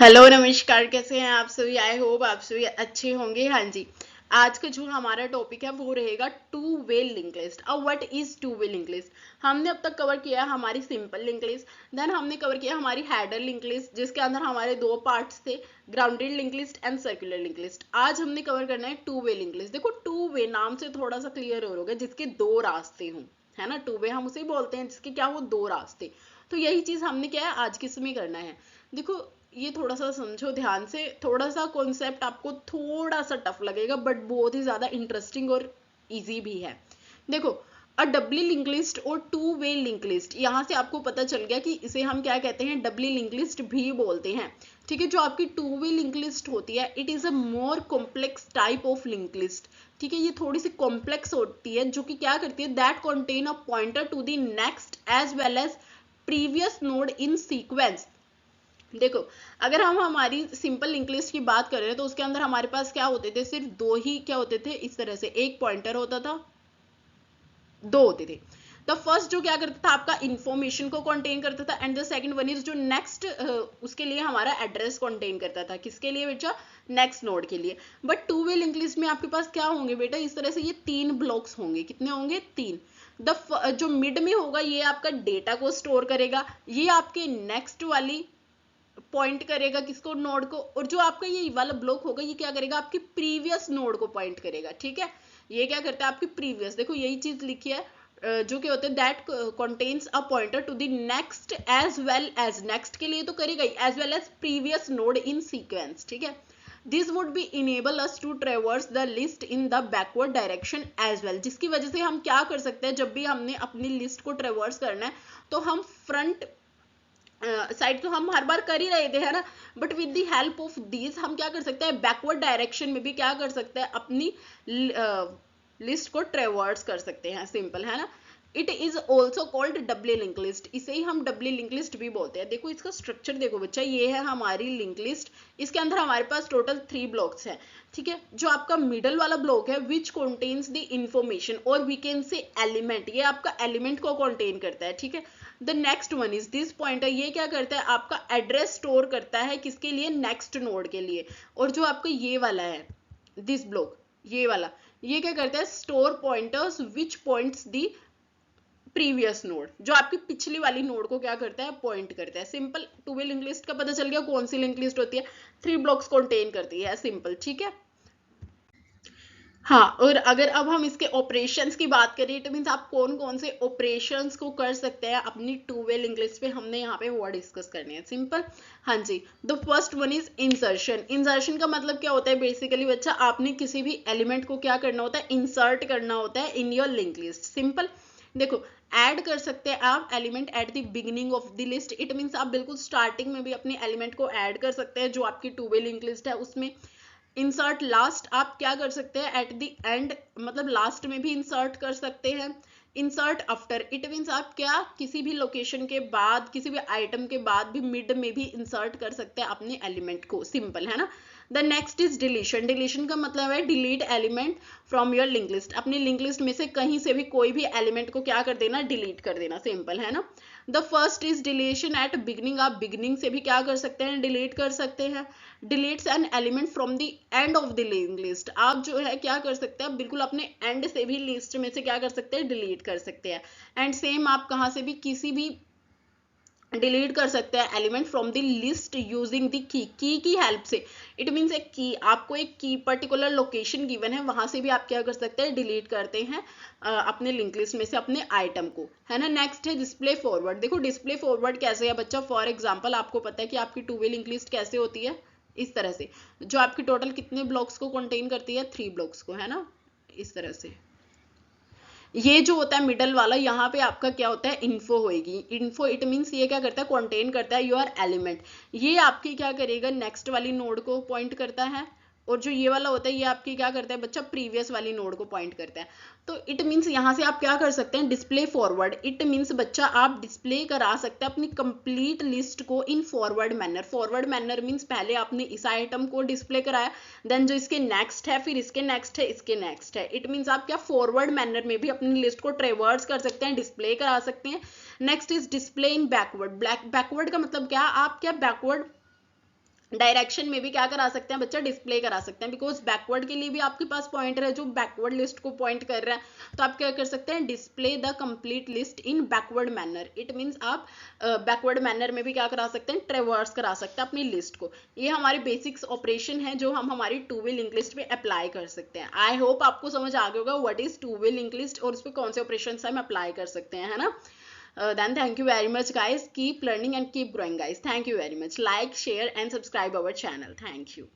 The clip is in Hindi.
हेलो नमस्कार, कैसे हैं आप सभी। आई होप आप सभी अच्छे होंगे। हाँ जी, आज का जो हमारा टॉपिक है वो रहेगा टू वे लिंक लिस्ट। अब what is two way link list. हमने अब तक कवर किया हमारी सिंपल लिंक लिस्ट, देन हमने कवर किया हमारी हेडर लिंक लिस्ट जिसके अंदर हमारे दो पार्ट्स थे, grounded link list and circular link list. आज हमने कवर करना है टू वे लिंक लिस्ट। देखो टू वे नाम से थोड़ा सा क्लियर हो गया, जिसके दो रास्ते हों, है ना। टू वे हम उसे बोलते हैं जिसके क्या हो, दो रास्ते। तो यही चीज हमने क्या है आज किसमें करना है। देखो ये थोड़ा सा समझो ध्यान से, थोड़ा सा कॉन्सेप्ट आपको थोड़ा सा टफ लगेगा बट बहुत ही ज्यादा इंटरेस्टिंग और इजी भी है। देखो, अ डबली लिंक लिस्ट और टू वे लिंक लिस्ट, यहाँ से आपको पता चल गया कि इसे हम क्या कहते हैं, डबली लिंक लिस्ट भी बोलते हैं। ठीक है, जो आपकी टू वे लिंक लिस्ट होती है it is a more complex type of link list. ठीक है, ये थोड़ी सी कॉम्प्लेक्स होती है, जो कि क्या करती है, that contain a pointer to the next as well as previous node in sequence. देखो, अगर हम हमारी सिंपल लिंक लिस्ट की बात कर रहे हैं तो उसके अंदर हमारे पास क्या होते थे, सिर्फ दो ही क्या होते थे, इस तरह से एक पॉइंटर होता था, दो होते थे। द फर्स्ट जो क्या करता था आपका इंफॉर्मेशन को कंटेन करता था, and the second one is जो नेक्स्ट, उसके लिए हमारा एड्रेस कंटेन करता था। किसके लिए बेटा, नेक्स्ट नोड के लिए। But two way link list में आपके पास क्या होंगे बेटा, इस तरह से ये तीन ब्लॉक्स होंगे। कितने होंगे, तीन। जो मिड में होगा ये आपका डेटा को स्टोर करेगा, ये आपके नेक्स्ट वाली पॉइंट करेगा किसको, नोड को, और जो आपका ये वाला ब्लॉक होगा ये क्या करेगा, आपकी प्रीवियस नोड को पॉइंट करेगा। ठीक है, ये क्या करता है आपकी प्रीवियस, देखो यही चीज लिखी है, जो क्या होता है, that contains a pointer to the next as well as, next के लिए तो करेगा ही, as well as previous node in sequence. ठीक है, this would be enable us to traverse the list in the backward direction as well, जिसकी वजह से हम क्या कर सकते हैं, जब भी हमने अपनी लिस्ट को ट्रेवर्स करना है तो हम फ्रंट साइड तो हम हर बार कर ही रहे थे, है ना, but with the help of these हम क्या कर सकते हैं, बैकवर्ड डायरेक्शन में भी क्या कर सकते हैं, अपनी लिस्ट को ट्रेवर्स कर सकते हैं। सिंपल है ना। It is also called doubly link list, इसे ही हम डबली लिंक लिस्ट भी बोलते हैं। देखो इसका स्ट्रक्चर देखो बच्चा, ये है हमारी लिंक लिस्ट। इसके अंदर हमारे पास टोटल 3 ब्लॉक्स हैं। ठीक है, जो आपका मिडल वाला ब्लॉक है विच कंटेन्स द इंफॉर्मेशन, और वी कैन से एलिमेंट, ये आपका एलिमेंट को कंटेन करता है। ठीक है, the next one is this pointer, ये क्या करता है, आपका एड्रेस स्टोर करता है किसके लिए, नेक्स्ट नोड के लिए। और जो आपका ये वाला है, दिस ब्लॉक, ये वाला, ये क्या करता है, store pointers which points the previous node, जो आपकी पिछली वाली नोड को क्या करता है, पॉइंट करता है। Simple, two way link list का पता चल गया कौन सी लिंक लिस्ट होती है, 3 ब्लॉक्स कंटेन करती है। सिंपल, ठीक है। हाँ, और अगर अब हम इसके ऑपरेशंस की बात करें, इट मीन्स आप कौन कौन से ऑपरेशंस को कर सकते हैं अपनी टू वे लिंक लिस्ट पे, हमने यहाँ पे वो डिस्कस करने हैं। सिंपल, हाँ जी। The first one is insertion. Insertion का मतलब क्या होता है, बेसिकली बच्चा आपने किसी भी एलिमेंट को क्या करना होता है, इंसर्ट करना होता है in your link list. Simple, देखो, ऐड कर सकते हैं आप element at the beginning of the list, it means आप बिल्कुल स्टार्टिंग में भी अपने एलिमेंट को ऐड कर सकते हैं जो आपकी टू वे लिंक लिस्ट है उसमें। इंसर्ट लास्ट आप क्या कर सकते हैं, एट द एंड, मतलब लास्ट में भी इंसर्ट कर सकते हैं। इंसर्ट आफ्टर, इट मीन्स आप क्या किसी भी लोकेशन के बाद, किसी भी आइटम के बाद भी मिड में भी इंसर्ट कर सकते हैं अपने एलिमेंट को। सिंपल है ना। The next is deletion. Deletion का मतलब है delete element from your link list, अपनी लिंक लिस्ट में से कहीं से भी कोई भी एलिमेंट को क्या कर देना, डिलीट कर देना। सिंपल है ना। The first is deletion at beginning, आप बिगनिंग से भी क्या कर सकते हैं, डिलीट कर सकते हैं। Deletes an element from the end of the link list, आप जो है क्या कर सकते हैं, बिल्कुल अपने एंड से भी लिस्ट में से क्या कर सकते हैं, डिलीट कर सकते हैं। एंड सेम आप कहाँ से भी किसी भी डिलीट कर सकते हैं element from the list using the key help से। इट मीन्स एक की, आपको एक की पर्टिकुलर लोकेशन गिवन है, वहां से भी आप क्या कर सकते हैं, डिलीट करते हैं अपने लिंक लिस्ट में से अपने आइटम को, है ना। नेक्स्ट है डिस्प्ले फॉरवर्ड। देखो डिस्प्ले फॉरवर्ड कैसे है बच्चा, फॉर एग्जाम्पल आपको पता है कि आपकी टू वे लिंक लिस्ट कैसे होती है, इस तरह से, जो आपकी टोटल कितने ब्लॉक्स को कंटेन करती है, 3 ब्लॉक्स को, है ना, इस तरह से। ये जो होता है मिडल वाला, यहाँ पे आपका क्या होता है, इन्फो होएगी। इन्फो इट मीन्स ये क्या करता है, कंटेन करता है योर एलिमेंट। ये आपकी क्या करेगा, नेक्स्ट वाली नोड को पॉइंट करता है, और जो ये वाला होता है ये आपकी क्या करता है बच्चा, प्रीवियस वाली नोड को पॉइंट करता है। तो इट मीन्स यहाँ से आप क्या कर सकते हैं, डिस्प्ले फॉरवर्ड। इट मीन्स बच्चा आप डिस्प्ले करा सकते हैं अपनी कंप्लीट लिस्ट को in forward manner. Forward manner means पहले आपने इस आइटम को डिस्प्ले कराया, देन जो इसके नेक्स्ट है, फिर इसके नेक्स्ट है, इसके नेक्स्ट है। इट मीन्स आप क्या फॉरवर्ड मैनर में भी अपनी लिस्ट को ट्रेवर्स कर सकते हैं, डिस्प्ले करा सकते हैं। Next is display in backward. Backward का मतलब क्या, आप क्या बैकवर्ड डायरेक्शन में भी क्या करा सकते हैं बच्चा, डिस्प्ले करा सकते हैं, बिकॉज बैकवर्ड के लिए भी आपके पास पॉइंटर है जो बैकवर्ड लिस्ट को पॉइंट कर रहा है। तो आप क्या कर सकते हैं, display the complete list in backward manner. It means आप बैकवर्ड मैनर में भी क्या करा सकते हैं, ट्रेवर्स करा सकते हैं अपनी लिस्ट को। ये हमारे बेसिक्स ऑपरेशन है जो हम हमारी टू वे लिंक लिस्ट में अप्लाई कर सकते हैं। आई होप आपको समझ आ गया होगा what is two way link list और उस पर कौन से ऑपरेशन हम अप्लाई कर सकते हैं, है ना। Then thank you very much guys, keep learning and keep growing guys, thank you very much, like share and subscribe our channel, thank you.